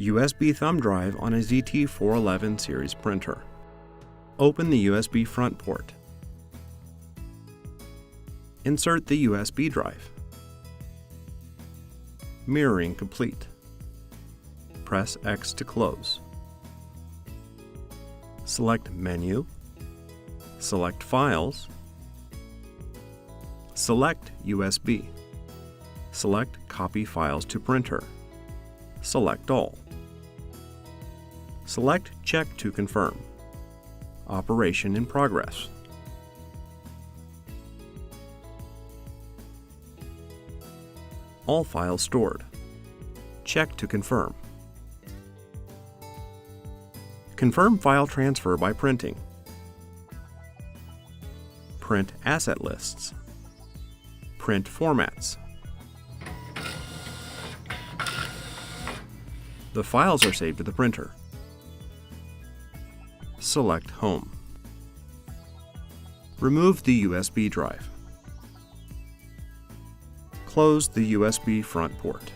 USB thumb drive on a ZT411 series printer. Open the USB front port. Insert the USB drive. Mirroring complete. Press X to close. Select Menu. Select Files. Select USB. Select Copy Files to Printer. Select All. Select Check to confirm. Operation in progress. All files stored. Check to confirm. Confirm file transfer by printing. Print asset lists. Print formats. The files are saved to the printer. Select Home. Remove the USB drive. Close the USB front port.